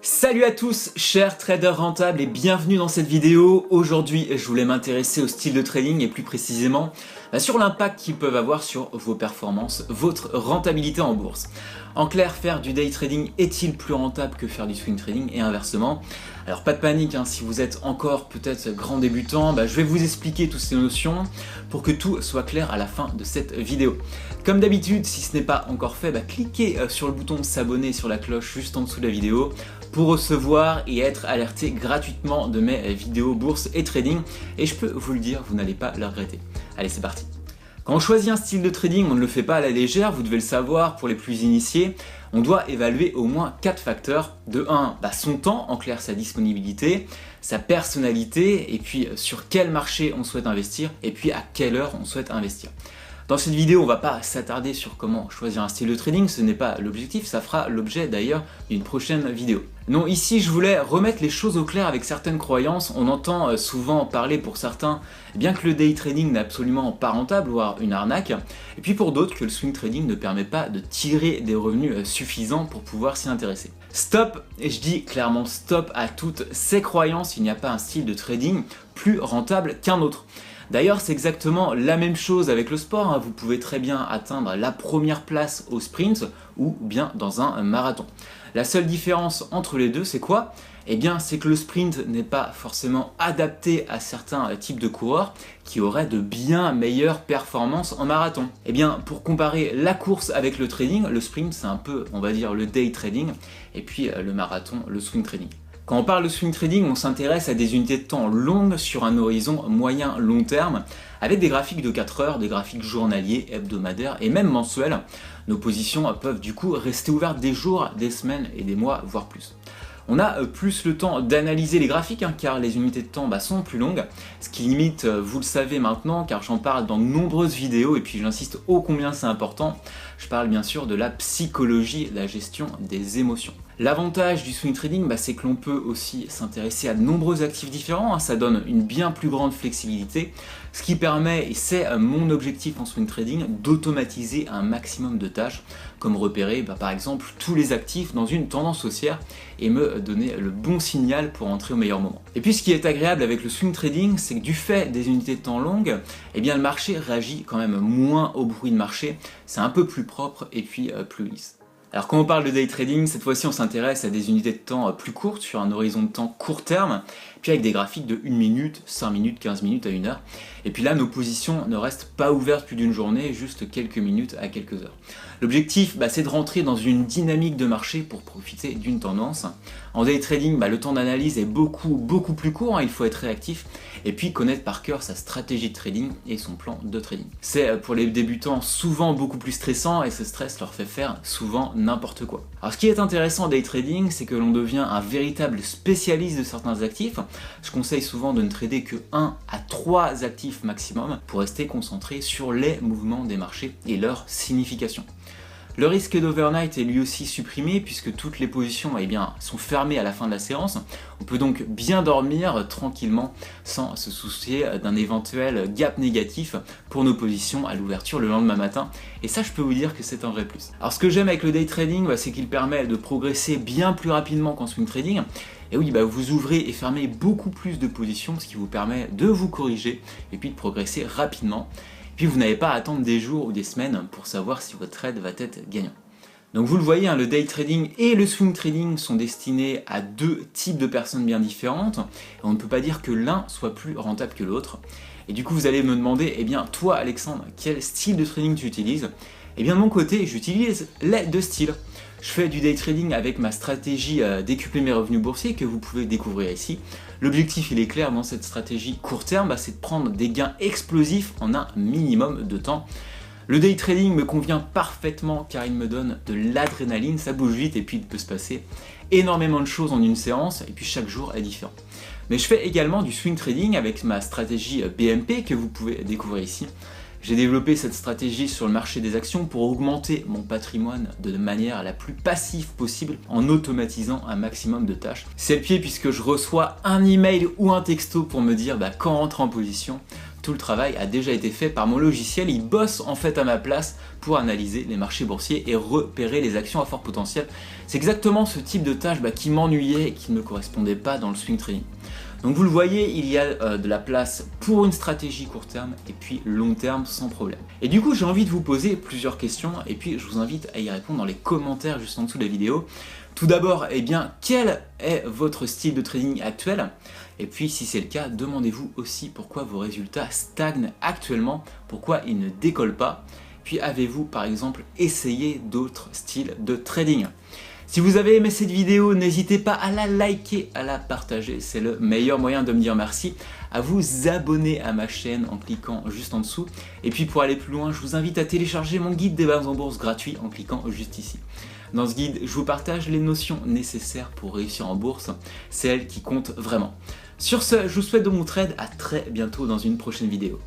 Salut à tous, chers traders rentables et bienvenue dans cette vidéo. Aujourd'hui, je voulais m'intéresser au style de trading et plus précisément sur l'impact qu'ils peuvent avoir sur vos performances, votre rentabilité en bourse. En clair, faire du day trading est-il plus rentable que faire du swing trading et inversement? Alors pas de panique, si vous êtes encore peut-être grand débutant, je vais vous expliquer toutes ces notions pour que tout soit clair à la fin de cette vidéo. Comme d'habitude, si ce n'est pas encore fait, cliquez sur le bouton s'abonner sur la cloche juste en dessous de la vidéo pour recevoir et être alerté gratuitement de mes vidéos bourse et trading. Et je peux vous le dire, vous n'allez pas le regretter. Allez, c'est parti. Quand on choisit un style de trading, on ne le fait pas à la légère, vous devez le savoir pour les plus initiés. On doit évaluer au moins 4 facteurs. De 1, son temps, en clair sa disponibilité, sa personnalité, et puis sur quel marché on souhaite investir, et puis à quelle heure on souhaite investir. Dans cette vidéo, on ne va pas s'attarder sur comment choisir un style de trading, ce n'est pas l'objectif, ça fera l'objet d'ailleurs d'une prochaine vidéo. Non, ici je voulais remettre les choses au clair avec certaines croyances. On entend souvent parler pour certains bien que le day trading n'est absolument pas rentable, voire une arnaque, et puis pour d'autres que le swing trading ne permet pas de tirer des revenus suffisants pour pouvoir s'y intéresser. Stop, et je dis clairement stop à toutes ces croyances, il n'y a pas un style de trading plus rentable qu'un autre. D'ailleurs, c'est exactement la même chose avec le sport, vous pouvez très bien atteindre la première place au sprint ou bien dans un marathon. La seule différence entre les deux, c'est quoi? Eh bien, c'est que le sprint n'est pas forcément adapté à certains types de coureurs qui auraient de bien meilleures performances en marathon. Eh bien, pour comparer la course avec le trading, le sprint c'est un peu, on va dire, le day trading et puis le marathon, le swing trading. Quand on parle de swing trading, on s'intéresse à des unités de temps longues sur un horizon moyen-long terme, avec des graphiques de 4 heures, des graphiques journaliers, hebdomadaires et même mensuels. Nos positions peuvent du coup rester ouvertes des jours, des semaines et des mois, voire plus. On a plus le temps d'analyser les graphiques car les unités de temps sont plus longues, ce qui limite, vous le savez maintenant car j'en parle dans de nombreuses vidéos et puis j'insiste ô combien c'est important, je parle bien sûr de la psychologie, la gestion des émotions. L'avantage du swing trading, c'est que l'on peut aussi s'intéresser à de nombreux actifs différents, ça donne une bien plus grande flexibilité, ce qui permet, et c'est mon objectif en swing trading, d'automatiser un maximum de tâches, comme repérer par exemple tous les actifs dans une tendance haussière et me donner le bon signal pour entrer au meilleur moment. Et puis ce qui est agréable avec le swing trading, c'est que du fait des unités de temps longues, le marché réagit quand même moins au bruit de marché, c'est un peu plus propre et puis plus lisse. Alors quand on parle de day trading, cette fois-ci on s'intéresse à des unités de temps plus courtes, sur un horizon de temps court terme, puis avec des graphiques de 1 minute, 5 minutes, 15 minutes à 1 heure. Et puis là, nos positions ne restent pas ouvertes plus d'une journée, juste quelques minutes à quelques heures. L'objectif, c'est de rentrer dans une dynamique de marché pour profiter d'une tendance. En day trading, le temps d'analyse est beaucoup plus court, il faut être réactif, et puis connaître par cœur sa stratégie de trading et son plan de trading. C'est pour les débutants souvent beaucoup plus stressant et ce stress leur fait faire souvent n'importe quoi. Alors ce qui est intéressant en day trading, c'est que l'on devient un véritable spécialiste de certains actifs. Je conseille souvent de ne trader que 1 à 3 actifs maximum pour rester concentré sur les mouvements des marchés et leur signification. Le risque d'overnight est lui aussi supprimé puisque toutes les positions sont fermées à la fin de la séance. On peut donc bien dormir tranquillement sans se soucier d'un éventuel gap négatif pour nos positions à l'ouverture le lendemain matin. Et ça, je peux vous dire que c'est un vrai plus. Alors ce que j'aime avec le day trading, c'est qu'il permet de progresser bien plus rapidement qu'en swing trading. Et oui, vous ouvrez et fermez beaucoup plus de positions, ce qui vous permet de vous corriger et puis de progresser rapidement. Puis vous n'avez pas à attendre des jours ou des semaines pour savoir si votre trade va être gagnant. Donc vous le voyez, le day trading et le swing trading sont destinés à deux types de personnes bien différentes. Et on ne peut pas dire que l'un soit plus rentable que l'autre. Et du coup vous allez me demander, toi Alexandre, quel style de trading tu utilises? De mon côté, j'utilise les deux styles. Je fais du day trading avec ma stratégie décupler mes revenus boursiers que vous pouvez découvrir ici. L'objectif il est clair dans cette stratégie court terme, c'est de prendre des gains explosifs en un minimum de temps. Le day trading me convient parfaitement car il me donne de l'adrénaline, ça bouge vite et puis il peut se passer énormément de choses en une séance et puis chaque jour est différent. Mais je fais également du swing trading avec ma stratégie BMP que vous pouvez découvrir ici. J'ai développé cette stratégie sur le marché des actions pour augmenter mon patrimoine de manière la plus passive possible en automatisant un maximum de tâches. C'est le pied puisque je reçois un email ou un texto pour me dire quand rentrer en position. tout le travail a déjà été fait par mon logiciel, il bosse en fait à ma place pour analyser les marchés boursiers et repérer les actions à fort potentiel. C'est exactement ce type de tâche qui m'ennuyait et qui ne me correspondait pas dans le swing trading. Donc vous le voyez, il y a de la place pour une stratégie court terme et puis long terme sans problème. Et du coup j'ai envie de vous poser plusieurs questions et puis je vous invite à y répondre dans les commentaires juste en dessous de la vidéo. Tout d'abord, quel est votre style de trading actuel? Et puis si c'est le cas, demandez-vous aussi pourquoi vos résultats stagnent actuellement, pourquoi ils ne décollent pas. Puis avez-vous par exemple essayé d'autres styles de trading? Si vous avez aimé cette vidéo, n'hésitez pas à la liker, à la partager, c'est le meilleur moyen de me dire merci, à vous abonner à ma chaîne en cliquant juste en dessous. Et puis pour aller plus loin, je vous invite à télécharger mon guide des bases en bourse gratuit en cliquant juste ici. Dans ce guide, je vous partage les notions nécessaires pour réussir en bourse, celles qui comptent vraiment. Sur ce, je vous souhaite de mon trade, à très bientôt dans une prochaine vidéo.